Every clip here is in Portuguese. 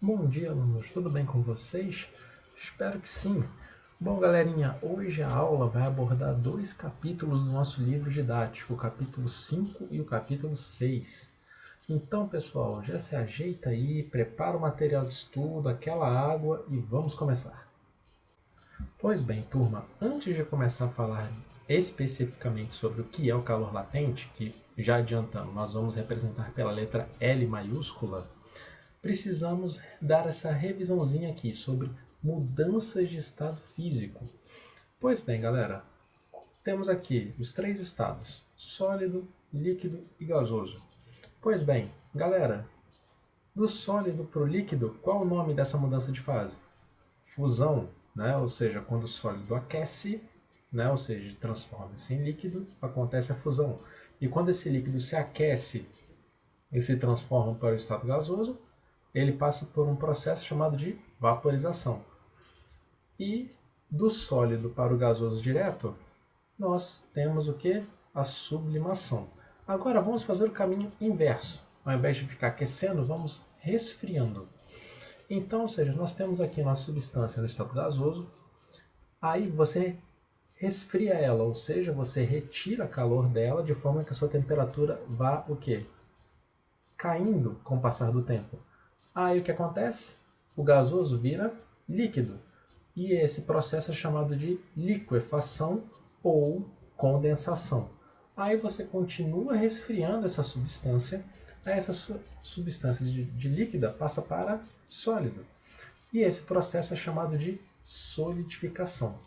Bom dia, alunos. Tudo bem com vocês? Espero que sim. Bom, galerinha, hoje a aula vai abordar dois capítulos do nosso livro didático, o capítulo 5 e o capítulo 6. Então, pessoal, já se ajeita aí, prepara o material de estudo, aquela água e vamos começar. Pois bem, turma, antes de começar a falar especificamente sobre o que é o calor latente, que já adiantando, nós vamos representar pela letra L maiúscula, precisamos dar essa revisãozinha aqui sobre mudanças de estado físico. Pois bem, galera, temos aqui os três estados: sólido, líquido e gasoso. Pois bem, galera, do sólido para o líquido, qual o nome dessa mudança de fase? Fusão, né? Ou seja, quando o sólido aquece, né? Ou seja, transforma-se em líquido, acontece a fusão. E quando esse líquido se aquece e se transforma para o estado gasoso, ele passa por um processo chamado de vaporização. E do sólido para o gasoso direto, nós temos o que? A sublimação. Agora vamos fazer o caminho inverso. Ao invés de ficar aquecendo, vamos resfriando. Então, ou seja, nós temos aqui nossa substância no estado gasoso, aí você resfria ela, ou seja, você retira calor dela de forma que a sua temperatura vá o quê? Caindo com o passar do tempo. Aí o que acontece? O gasoso vira líquido. E esse processo é chamado de liquefação ou condensação. Aí você continua resfriando essa substância, aí essa substância de líquida passa para sólido. E esse processo é chamado de solidificação.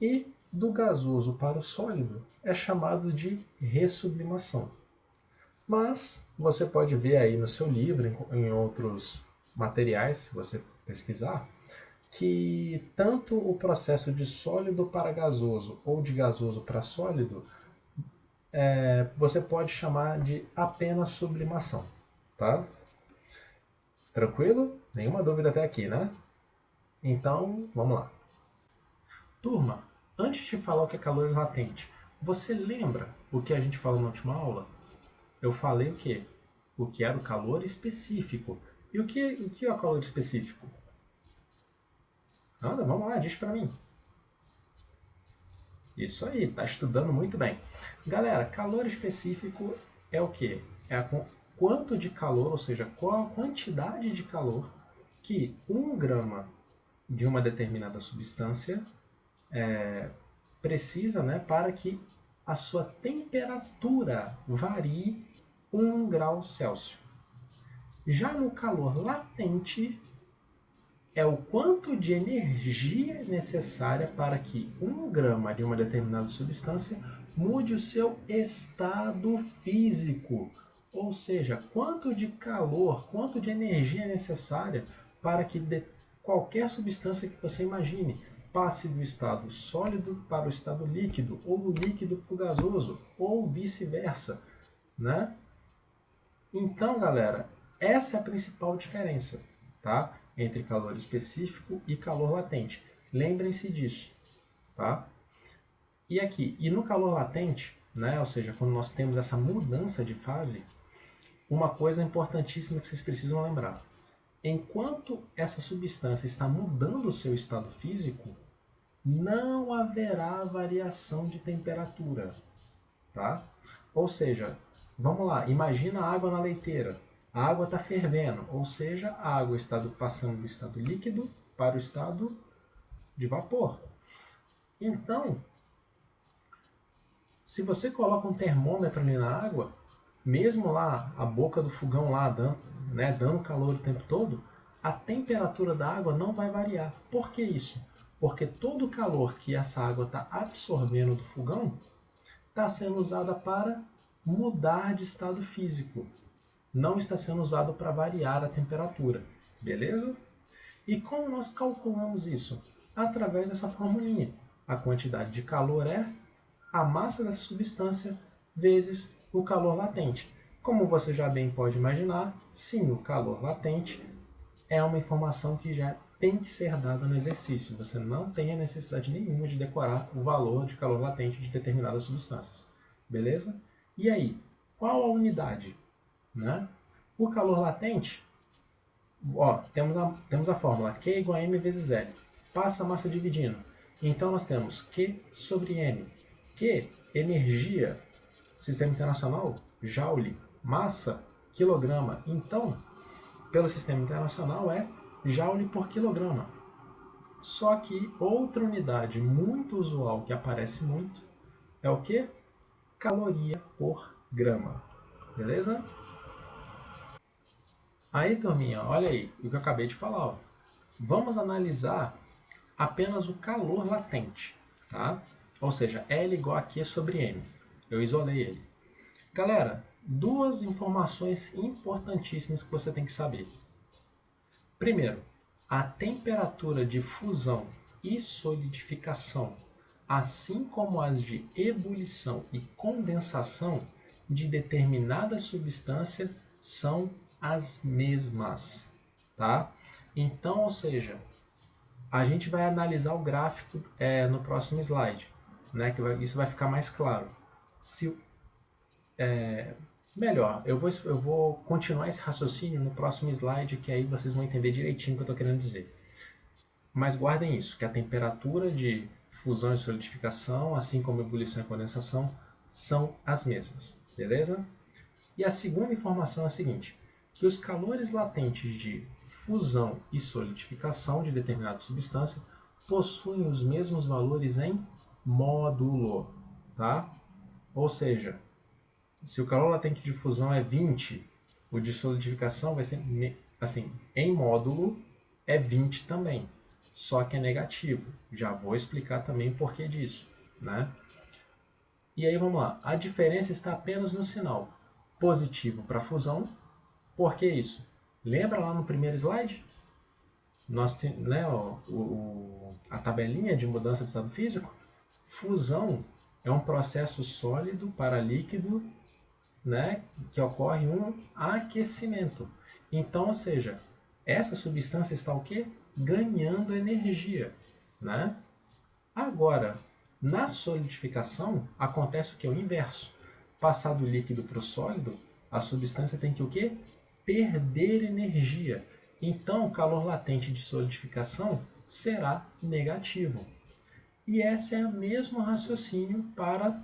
E do gasoso para o sólido é chamado de ressublimação. Mas você pode ver aí no seu livro, em outros materiais, se você pesquisar, que tanto o processo de sólido para gasoso ou de gasoso para sólido você pode chamar de apenas sublimação. Tá? Tranquilo? Nenhuma dúvida até aqui, né? Então, vamos lá. Turma, antes de falar o que é calor latente, você lembra o que a gente falou na última aula? Eu falei o quê? O que era o calor específico. E o que é o calor específico? Anda, vamos lá, diz para mim. Isso aí, está estudando muito bem. Galera, calor específico é o quê? É quanto de calor, ou seja, qual a quantidade de calor que 1 grama de uma determinada substância precisa, né, para que a sua temperatura varie 1 grau Celsius. Já no calor latente, é o quanto de energia necessária para que 1 grama de uma determinada substância mude o seu estado físico. Ou seja, quanto de calor, quanto de energia é necessária para que qualquer substância que você imagine passe do estado sólido para o estado líquido, ou do líquido para o gasoso, ou vice-versa, né? Então, galera, essa é a principal diferença, tá? Entre calor específico e calor latente. Lembrem-se disso, tá? E aqui, e no calor latente, né, ou seja, quando nós temos essa mudança de fase, uma coisa importantíssima que vocês precisam lembrar. Enquanto essa substância está mudando o seu estado físico, não haverá variação de temperatura, tá? Ou seja, vamos lá, imagina a água na leiteira. A água está fervendo, ou seja, a água está passando do estado líquido para o estado de vapor. Então, se você coloca um termômetro ali na água, mesmo lá a boca do fogão lá dando calor o tempo todo, a temperatura da água não vai variar. Por que isso? Porque todo o calor que essa água está absorvendo do fogão está sendo usada para mudar de estado físico. Não está sendo usado para variar a temperatura. Beleza? E como nós calculamos isso? Através dessa formulinha. A quantidade de calor é a massa dessa substância vezes o calor latente. Como você já bem pode imaginar, sim, o calor latente é uma informação que já tem que ser dada no exercício. Você não tem a necessidade nenhuma de decorar o valor de calor latente de determinadas substâncias. Beleza? E aí, qual a unidade? Né? O calor latente Ó, temos a fórmula Q igual a M vezes L. Passa a massa dividindo. Então nós temos Q sobre M. Q, energia, sistema internacional, joule, massa, quilograma. Então, pelo sistema internacional é joule por quilograma. Só que outra unidade muito usual que aparece muito é o que? Caloria por grama. Beleza? Aí, turminha, olha aí o que eu acabei de falar. Ó. Vamos analisar apenas o calor latente. Tá? Ou seja, L igual a Q sobre M. Eu isolei ele. Galera, duas informações importantíssimas que você tem que saber. Primeiro, a temperatura de fusão e solidificação, assim como as de ebulição e condensação de determinada substância, são as mesmas. Tá? Então, ou seja, a gente vai analisar o gráfico no próximo slide, né, isso vai ficar mais claro. Melhor, eu vou continuar esse raciocínio no próximo slide, que aí vocês vão entender direitinho o que eu estou querendo dizer. Mas guardem isso, que a temperatura de fusão e solidificação, assim como ebulição e condensação, são as mesmas, beleza? E a segunda informação é a seguinte, que os calores latentes de fusão e solidificação de determinada substância possuem os mesmos valores em módulo, tá? Ou seja, se o calor latente de fusão é 20, o de solidificação vai ser, assim, em módulo é 20 também, só que é negativo. Já vou explicar também o porquê disso, né? E aí vamos lá, a diferença está apenas no sinal. Positivo para fusão, por que isso? Lembra lá no primeiro slide? Nós temos, né, a tabelinha de mudança de estado físico? Fusão é um processo sólido para líquido, né, que ocorre um aquecimento. Então, ou seja, essa substância está o quê? Ganhando energia, né? Agora, na solidificação acontece o que? O inverso. Passar do líquido para o sólido, a substância tem que o quê? Perder energia. Então, o calor latente de solidificação será negativo. E esse é o mesmo raciocínio para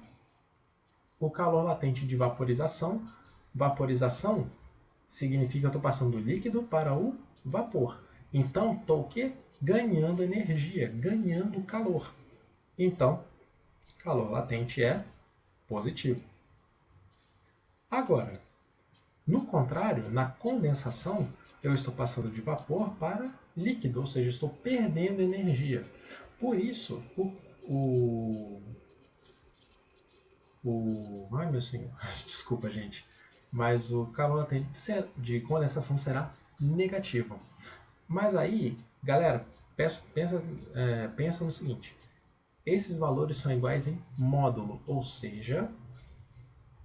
o calor latente de vaporização. Vaporização significa que eu estou passando do líquido para o vapor. Então, estou o quê? Ganhando energia, ganhando calor. Então, calor latente é positivo. Agora, no contrário, na condensação, eu estou passando de vapor para líquido, ou seja, estou perdendo energia. Por isso, ai meu senhor, desculpa gente, mas o calor latente de condensação será negativo. Mas aí, galera, pensa no seguinte, esses valores são iguais em módulo, ou seja,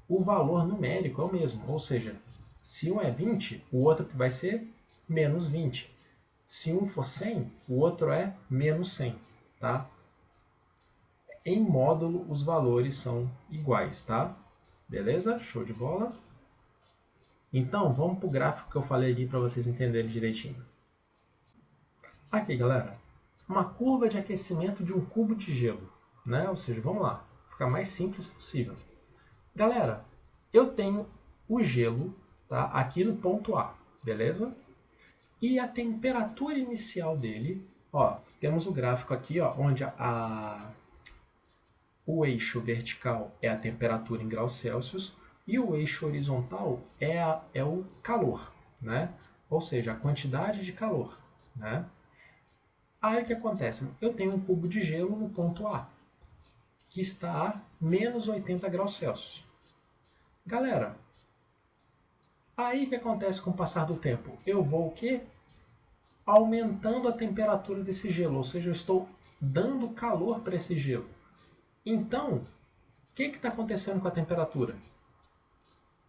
o valor numérico é o mesmo, ou seja, se um é 20, o outro vai ser menos 20. Se um for 100, o outro é menos 100, tá? Em módulo, os valores são iguais, tá? Beleza? Show de bola? Então, vamos para o gráfico que eu falei aqui para vocês entenderem direitinho. Aqui, galera, uma curva de aquecimento de um cubo de gelo, né? Ou seja, vamos lá, ficar mais simples possível. Galera, eu tenho o gelo, tá, aqui no ponto A, beleza? E a temperatura inicial dele, ó, temos o gráfico aqui, ó, onde o eixo vertical é a temperatura em graus Celsius e o eixo horizontal é o calor, né? Ou seja, a quantidade de calor, né? Aí o que acontece? Eu tenho um cubo de gelo no ponto A, que está a menos 80 graus Celsius. Galera, aí o que acontece com o passar do tempo? Eu vou o quê? Aumentando a temperatura desse gelo, ou seja, eu estou dando calor para esse gelo. Então, o que está acontecendo com a temperatura?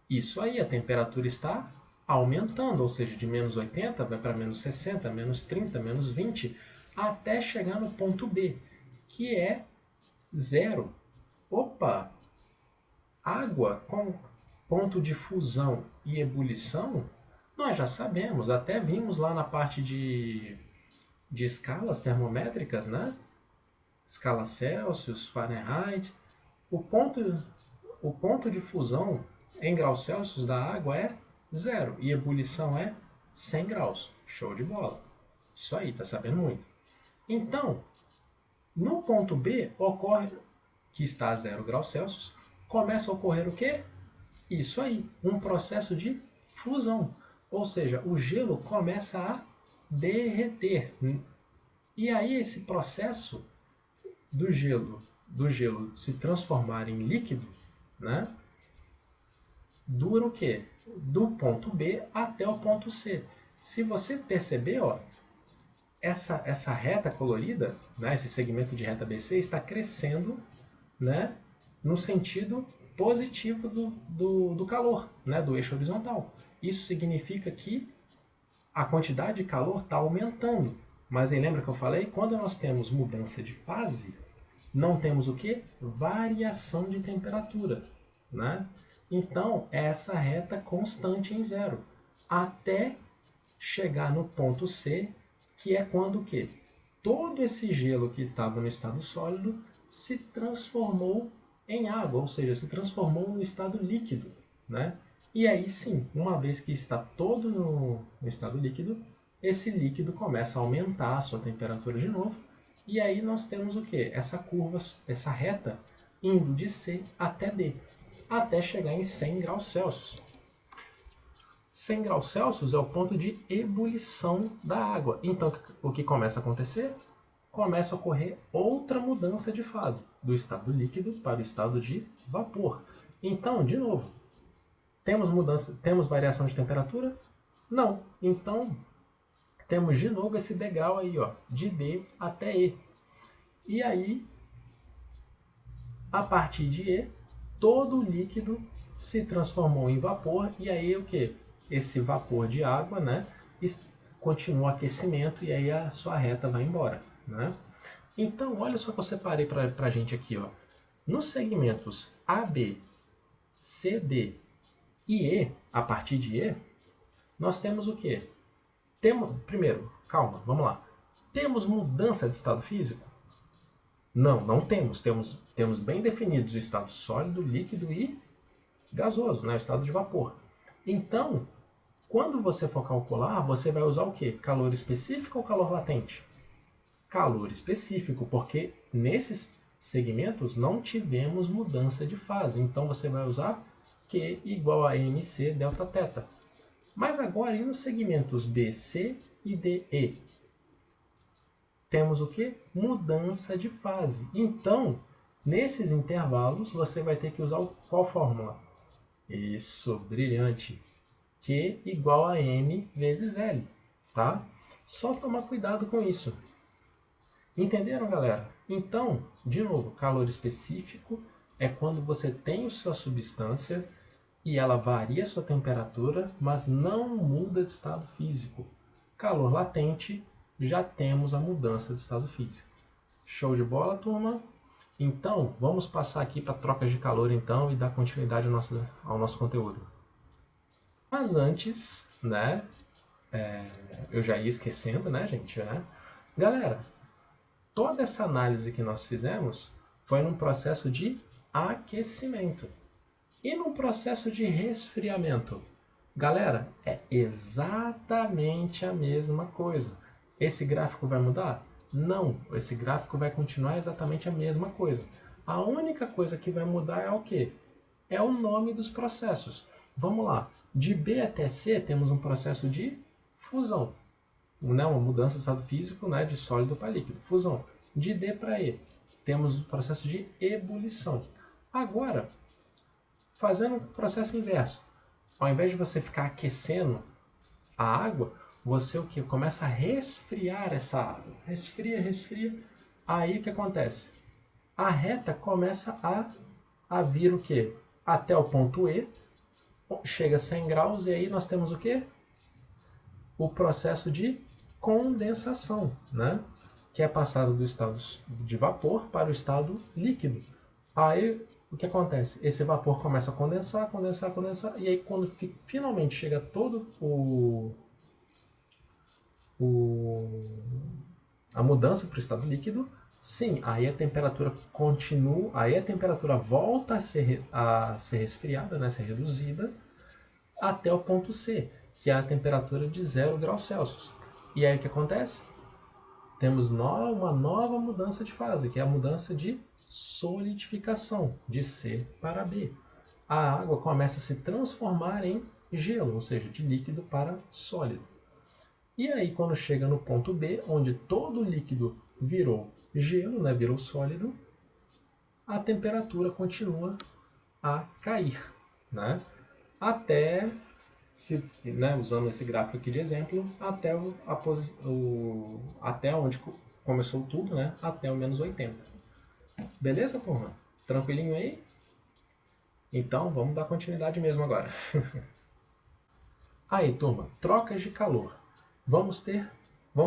Isso aí, a temperatura está aumentando, ou seja, de menos 80 vai para menos 60, menos 30, menos 20, até chegar no ponto B, que é zero. Opa! Água com ponto de fusão e ebulição Nós já sabemos, até vimos lá na parte de escalas termométricas, né? Escala Celsius, Fahrenheit. O ponto, o ponto de fusão em graus Celsius da água é 0 e ebulição é 100 graus. Show de bola. Isso aí, tá sabendo muito. Então, no ponto B ocorre, que está a 0 graus Celsius, começa a ocorrer o quê? Isso aí, um processo de fusão. Ou seja, o gelo começa a derreter. E aí esse processo do gelo se transformar em líquido, né, dura o quê? Do ponto B até o ponto C. Se você perceber, ó, essa reta colorida, né, esse segmento de reta BC está crescendo, né, no sentido positivo do calor, né, do eixo horizontal. Isso significa que a quantidade de calor está aumentando. Mas aí lembra que eu falei? Quando nós temos mudança de fase, não temos o que? Variação de temperatura. Né? Então, é essa reta constante em zero. Até chegar no ponto C, que é quando o quê? Todo esse gelo que estava no estado sólido se transformou em água, ou seja, se transformou no estado líquido. Né? E aí sim, uma vez que está todo no estado líquido, esse líquido começa a aumentar a sua temperatura de novo. E aí nós temos o que? Essa curva, essa reta, indo de C até D, até chegar em 100 graus Celsius. 100 graus Celsius é o ponto de ebulição da água. Então, o que começa a acontecer? Começa a ocorrer outra mudança de fase, do estado líquido para o estado de vapor. Então, de novo, temos variação de temperatura? Não. Então, temos de novo esse degrau aí, ó, de D até E. E aí, a partir de E, todo o líquido se transformou em vapor. E aí o que? Esse vapor de água, né, continua o aquecimento e aí a sua reta vai embora. Né? Então, olha só que eu separei para a gente aqui. Ó. Nos segmentos AB, CD e E, a partir de E, nós temos o quê? Primeiro, calma, vamos lá. Temos mudança de estado físico? Não, não temos. Temos bem definidos o estado sólido, líquido e gasoso, né? O estado de vapor. Então, quando você for calcular, você vai usar o quê? Calor específico ou calor latente? Calor específico, porque nesses segmentos não tivemos mudança de fase. Então você vai usar Q igual a mc delta θ. Mas agora, e nos segmentos B, C e D, E? Temos o que? Mudança de fase. Então, nesses intervalos, você vai ter que usar qual fórmula? Isso, brilhante. Q igual a M vezes L. Tá? Só tomar cuidado com isso. Entenderam, galera? Então, de novo, calor específico é quando você tem a sua substância e ela varia a sua temperatura, mas não muda de estado físico. Calor latente, já temos a mudança de estado físico. Show de bola, turma? Então, vamos passar aqui para trocas de calor então e dar continuidade ao nosso conteúdo. Mas antes, né, eu já ia esquecendo, né, gente? Né? Galera, toda essa análise que nós fizemos foi num processo de aquecimento. E num processo de resfriamento? Galera, é exatamente a mesma coisa. Esse gráfico vai mudar? Não, esse gráfico vai continuar exatamente a mesma coisa. A única coisa que vai mudar é o quê? É o nome dos processos. Vamos lá. De B até C temos um processo de fusão. Uma mudança de estado físico, né, de sólido para líquido. Fusão. De D para E temos o processo de ebulição. Agora, fazendo o processo inverso. Ao invés de você ficar aquecendo a água, você o que? Começa a resfriar essa água. Resfria, resfria. Aí o que acontece? A reta começa a vir o que? Até o ponto E, chega a 100 graus e aí nós temos o que? O processo de condensação, né? Que é passado do estado de vapor para o estado líquido. Aí o que acontece? Esse vapor começa a condensar, condensar, condensar, e aí quando finalmente chega todo o a mudança para o estado líquido, sim, aí a temperatura continua, aí a temperatura volta a ser resfriada, né, ser reduzida, até o ponto C, que é a temperatura de 0 graus Celsius. E aí o que acontece? Temos uma nova mudança de fase, que é a mudança de solidificação, de C para B. A água começa a se transformar em gelo, ou seja, de líquido para sólido. E aí, quando chega no ponto B, onde todo o líquido virou gelo, né, virou sólido, a temperatura continua a cair, né, até, usando esse gráfico aqui de exemplo, até onde começou tudo, né, até o menos 80. Beleza, turma? Tranquilinho aí? Então, vamos dar continuidade mesmo agora. Aí, turma, trocas de calor. Vamos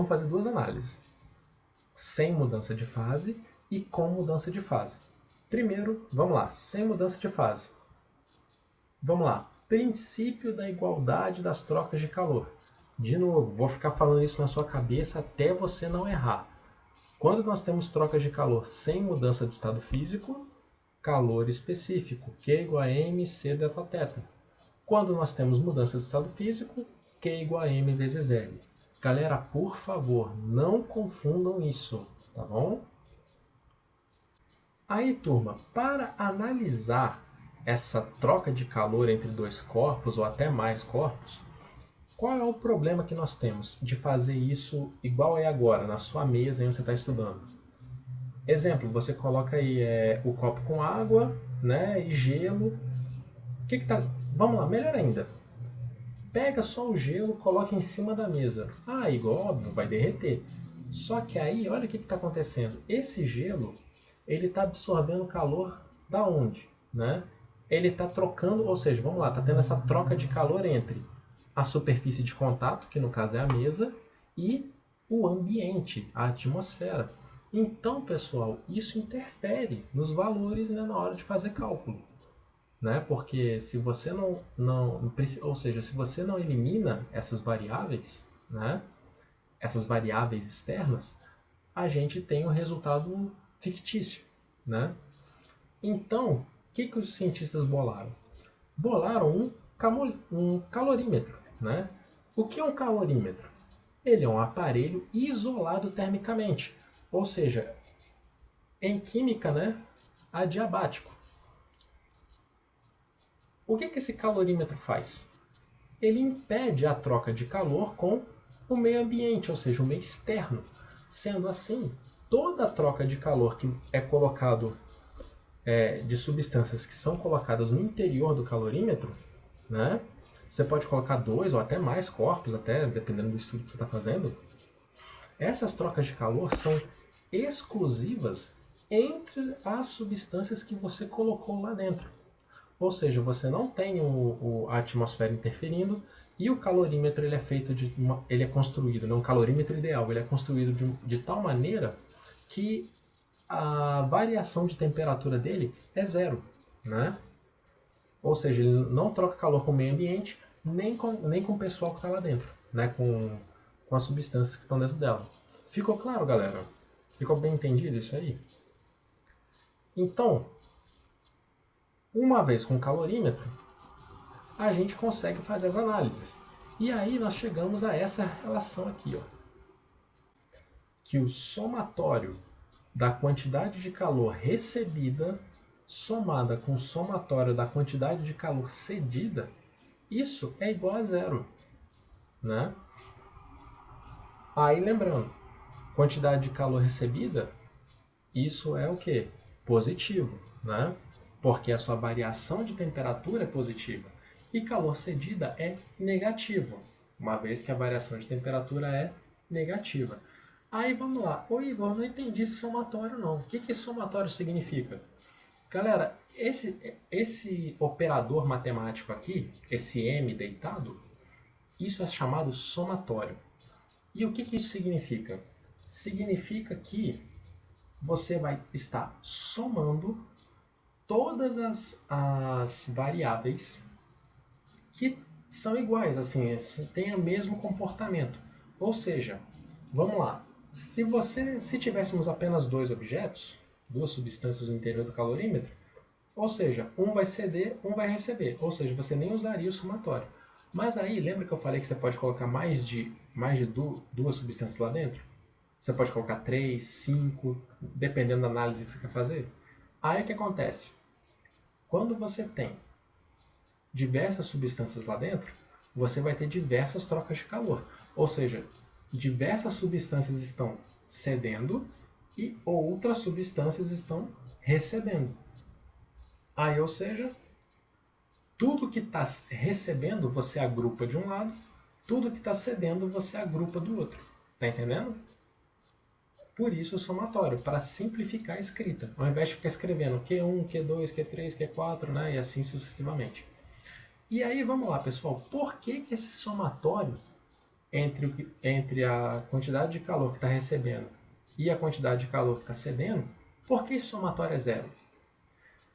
fazer duas análises. Sem mudança de fase e com mudança de fase. Primeiro, vamos lá, sem mudança de fase. Vamos lá, princípio da igualdade das trocas de calor. De novo, vou ficar falando isso na sua cabeça até você não errar. Quando nós temos trocas de calor sem mudança de estado físico, calor específico, Q igual a mc Δθ. Quando nós temos mudança de estado físico, Q igual a m vezes L. Galera, por favor, não confundam isso, tá bom? Aí, turma, para analisar essa troca de calor entre dois corpos ou até mais corpos, qual é o problema que nós temos de fazer isso igual é agora, na sua mesa onde você está estudando? Exemplo, você coloca aí o copo com água, né, e gelo. Vamos lá, melhor ainda. Pega só o gelo, coloca em cima da mesa. Ah, igual, óbvio, vai derreter. Só que aí, olha o que está acontecendo. Esse gelo, ele está absorvendo calor da onde? Né? Ele está trocando, ou seja, vamos lá, está tendo essa troca de calor entre a superfície de contato, que no caso é a mesa, e o ambiente, a atmosfera. Então, pessoal, isso interfere nos valores, né, na hora de fazer cálculo. Né? Porque se você ou seja, se você não elimina essas variáveis, né, essas variáveis externas, a gente tem um resultado fictício, né? Então, o que os cientistas bolaram? Bolaram um calorímetro, né? O que é um calorímetro? Ele é um aparelho isolado termicamente, ou seja, em química, né, adiabático. O que esse calorímetro faz? Ele impede a troca de calor com o meio ambiente, ou seja, o meio externo. Sendo assim, toda a troca de calor que é colocado de substâncias que são colocadas no interior do calorímetro, né? Você pode colocar 2 ou até mais corpos, até dependendo do estudo que você está fazendo. Essas trocas de calor são exclusivas entre as substâncias que você colocou lá dentro. Ou seja, você não tem a atmosfera interferindo e o calorímetro ele é feito ele é construído, não um calorímetro ideal, ele é construído de tal maneira que a variação de temperatura dele é zero, né? Ou seja, ele não troca calor com o meio ambiente nem com o pessoal que está lá dentro, né? Com as substâncias que estão dentro dela. Ficou claro, galera? Ficou bem entendido isso aí? Então, uma vez com o calorímetro, a gente consegue fazer as análises. E aí nós chegamos a essa relação aqui, ó, que o somatório da quantidade de calor recebida somada com o somatório da quantidade de calor cedida, isso é igual a zero, né? Aí lembrando, quantidade de calor recebida, isso é o que? Positivo, né? Porque a sua variação de temperatura é positiva. E calor cedida é negativo, uma vez que a variação de temperatura é negativa. Aí vamos lá. Ô Igor, não entendi esse somatório não. O que esse somatório significa? Galera, esse operador matemático aqui, esse M deitado, isso é chamado somatório. E o que isso significa? Significa que você vai estar somando todas as variáveis que são iguais, assim, têm o mesmo comportamento. Ou seja, vamos lá, se tivéssemos apenas dois objetos, duas substâncias no interior do calorímetro, ou seja, um vai ceder, um vai receber, ou seja, você nem usaria o somatório. Mas aí, lembra que eu falei que você pode colocar mais de duas substâncias lá dentro? Você pode colocar 3, 5, dependendo da análise que você quer fazer. Aí o que acontece? Quando você tem diversas substâncias lá dentro, você vai ter diversas trocas de calor. Ou seja, diversas substâncias estão cedendo e outras substâncias estão recebendo. Aí, ou seja, tudo que está recebendo você agrupa de um lado, tudo que está cedendo você agrupa do outro. Tá entendendo? Por isso o somatório, para simplificar a escrita, ao invés de ficar escrevendo Q1, Q2, Q3, Q4, né, e assim sucessivamente. E aí, vamos lá, pessoal, por que esse somatório entre a quantidade de calor que está recebendo e a quantidade de calor que está cedendo, por que esse somatório é zero?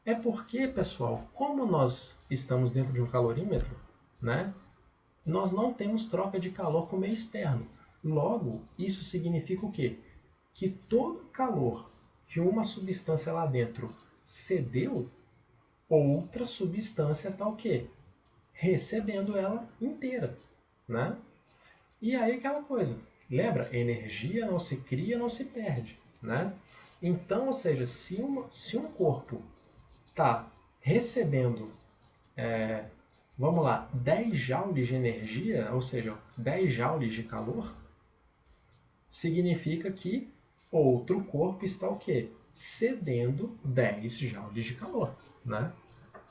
É porque, pessoal, como nós estamos dentro de um calorímetro, né, nós não temos troca de calor com o meio externo. Logo, isso significa o quê? Que todo calor que uma substância lá dentro cedeu, outra substância está o quê? Recebendo ela inteira, né? E aí aquela coisa, lembra? Energia não se cria, não se perde, né? Então, ou seja, se um corpo está recebendo, vamos lá, 10 joules de energia, ou seja, 10 joules de calor, significa que outro corpo está o quê? Cedendo 10 joules de calor, né?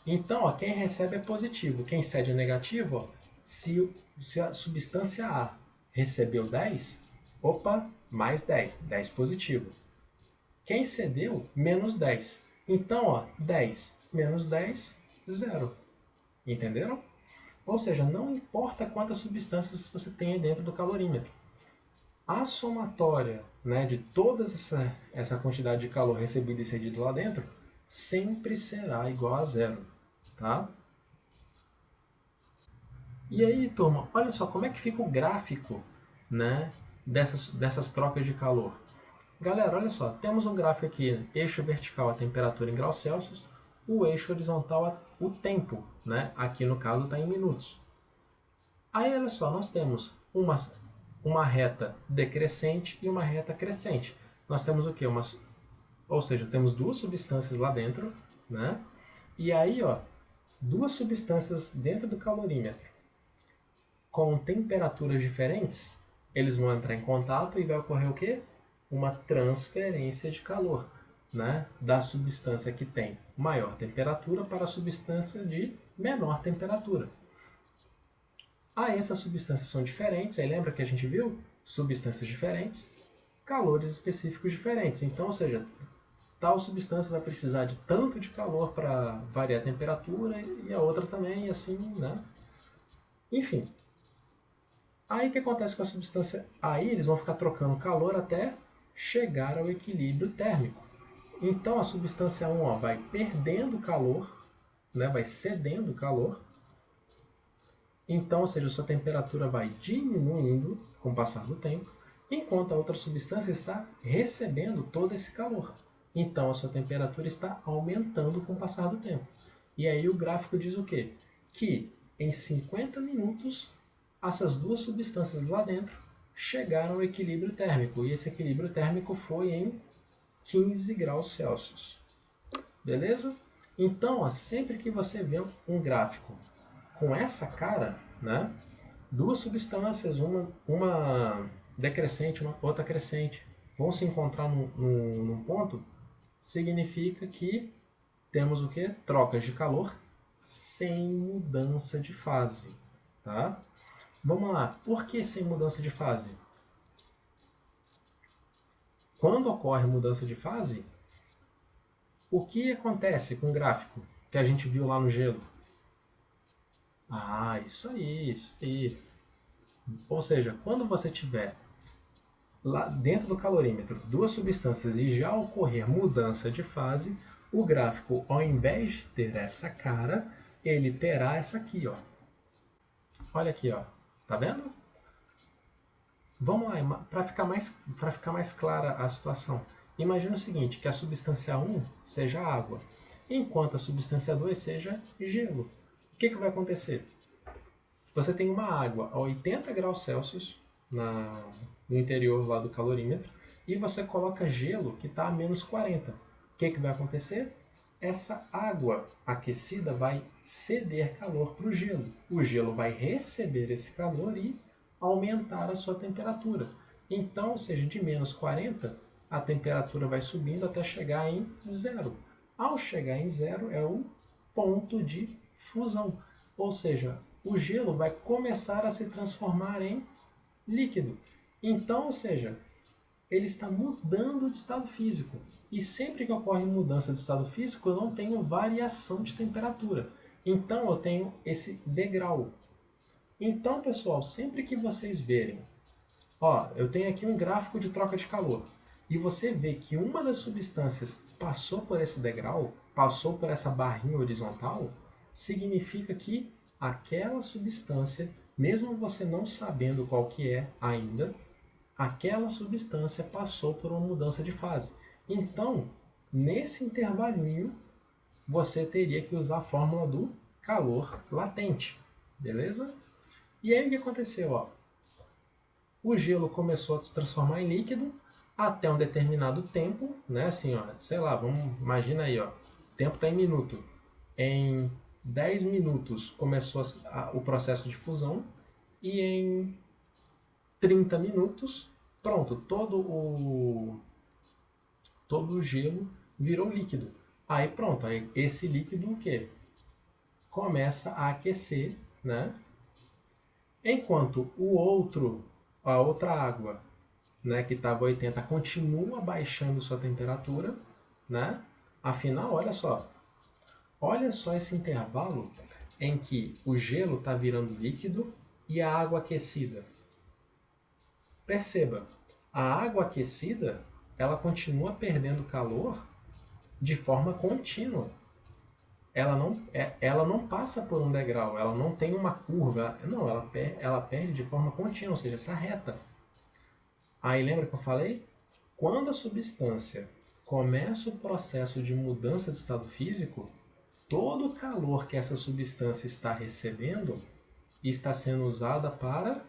Então, ó, quem recebe é positivo, quem cede é negativo. Ó, se a substância A recebeu 10, opa, mais 10, 10 positivo. Quem cedeu, menos 10. Então, ó, 10 menos 10, 0. Entenderam? Ou seja, não importa quantas substâncias você tem dentro do calorímetro. A somatória, né, de toda essa quantidade de calor recebida e cedido lá dentro sempre será igual a zero. Tá? E aí, turma, olha só como é que fica o gráfico, né, dessas trocas de calor. Galera, olha só, temos um gráfico aqui, eixo vertical a temperatura em graus Celsius, o eixo horizontal o tempo, né? Aqui no caso está em minutos. Aí, olha só, nós temos uma reta decrescente e uma reta crescente. Nós temos o quê? Ou seja, temos duas substâncias lá dentro, né? E aí, ó, duas substâncias dentro do calorímetro com temperaturas diferentes, eles vão entrar em contato e vai ocorrer o quê? Uma transferência de calor, né? Da substância que tem maior temperatura para a substância de menor temperatura. Aí essas substâncias são diferentes, aí lembra que a gente viu? Substâncias diferentes, calores específicos diferentes. Então, ou seja, tal substância vai precisar de tanto de calor para variar a temperatura e a outra também, e assim, né? Enfim. Aí o que acontece com a substância? Aí eles vão ficar trocando calor até chegar ao equilíbrio térmico. Então a substância 1 ó, vai perdendo calor, né? Vai cedendo calor. Então, ou seja, a sua temperatura vai diminuindo com o passar do tempo, enquanto a outra substância está recebendo todo esse calor. Então a sua temperatura está aumentando com o passar do tempo. E aí o gráfico diz o quê? Que em 50 minutos essas duas substâncias lá dentro chegaram ao equilíbrio térmico. E esse equilíbrio térmico foi em 15 graus Celsius. Beleza? Então, ó, sempre que você vê um gráfico com essa cara, né, duas substâncias, uma decrescente, uma outra crescente, vão se encontrar num ponto, significa que temos o que? Trocas de calor sem mudança de fase. Tá? Vamos lá, por que sem mudança de fase? Quando ocorre mudança de fase, o que acontece com o gráfico que a gente viu lá no gelo? Ah, isso aí, isso aí. Ou seja, quando você tiver lá dentro do calorímetro duas substâncias e já ocorrer mudança de fase, O gráfico, ao invés de ter essa cara, ele terá essa aqui, ó. Olha aqui, ó. Tá vendo? Vamos lá, para ficar mais clara a situação. Imagina o seguinte, que a substância 1 seja água, enquanto a substância 2 seja gelo. O que vai acontecer? Você tem uma água a 80 graus Celsius no interior lá do calorímetro e você coloca gelo que está a menos 40. O que vai acontecer? Essa água aquecida vai ceder calor para o gelo. O gelo vai receber esse calor e aumentar a sua temperatura. Então, ou seja, de menos 40, a temperatura vai subindo até chegar em zero. Ao chegar em zero é o ponto de fusão. Ou seja, o gelo vai começar a se transformar em líquido. Então, ou seja, ele está mudando de estado físico. E sempre que ocorre mudança de estado físico, eu não tenho variação de temperatura. Então, eu tenho esse degrau. Então, pessoal, sempre que vocês verem, ó, eu tenho aqui um gráfico de troca de calor, e você vê que uma das substâncias passou por esse degrau, passou por essa barrinha horizontal, significa que aquela substância, mesmo você não sabendo qual que é ainda, aquela substância passou por uma mudança de fase. Então, nesse intervalinho, você teria que usar a fórmula do calor latente, beleza? E aí o que aconteceu? Ó? O gelo começou a se transformar em líquido até um determinado tempo, né? Assim, ó, sei lá, imagina aí, ó, o tempo está em minuto. Em 10 minutos começou o processo de fusão e em 30 minutos, pronto, todo o gelo virou líquido. Aí pronto, aí esse líquido o quê? Começa a aquecer, né? Enquanto a outra água, né, que estava 80, continua baixando sua temperatura, né? Afinal, olha só esse intervalo em que o gelo está virando líquido e a água aquecida. Perceba, a água aquecida, ela continua perdendo calor de forma contínua. Ela não passa por um degrau, ela não tem uma curva, não, ela perde de forma contínua, ou seja, essa reta. Aí lembra que eu falei? Quando a substância começa o processo de mudança de estado físico, todo o calor que essa substância está recebendo está sendo usada para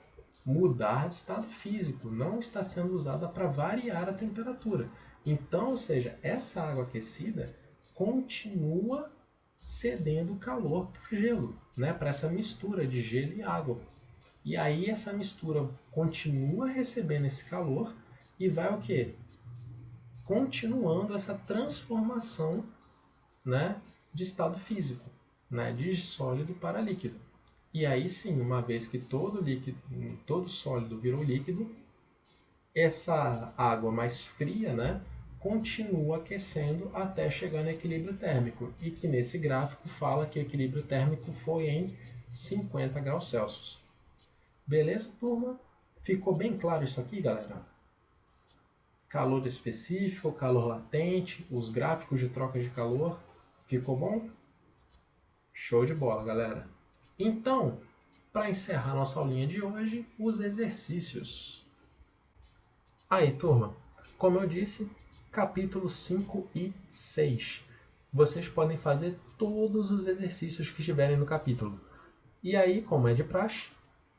mudar de estado físico, não está sendo usada para variar a temperatura. Então, ou seja, essa água aquecida continua cedendo calor para o gelo, né? Para essa mistura de gelo e água. E aí essa mistura continua recebendo esse calor e vai o quê? Continuando essa transformação, né, de estado físico, né, de sólido para líquido. E aí sim, uma vez que todo sólido virou líquido, essa água mais fria, né, continua aquecendo até chegar no equilíbrio térmico. E que nesse gráfico fala que o equilíbrio térmico foi em 50 graus Celsius. Beleza, turma? Ficou bem claro isso aqui, galera? Calor específico, calor latente, os gráficos de troca de calor. Ficou bom? Show de bola, galera. Então, para encerrar nossa aulinha de hoje, os exercícios. Aí, turma, como eu disse, capítulos 5 e 6. Vocês podem fazer todos os exercícios que estiverem no capítulo. E aí, como é de praxe,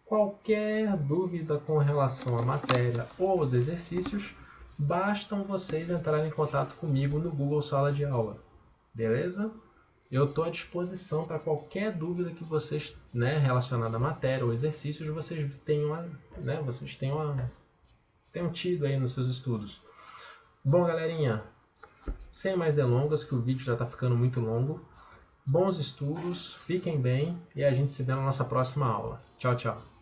qualquer dúvida com relação à matéria ou aos exercícios, bastam vocês entrarem em contato comigo no Google Sala de Aula. Beleza? Eu estou à disposição para qualquer dúvida que vocês, né, relacionada à matéria ou exercícios, vocês tenham tido aí nos seus estudos. Bom, galerinha, sem mais delongas, que o vídeo já está ficando muito longo, bons estudos, fiquem bem e a gente se vê na nossa próxima aula. Tchau, tchau.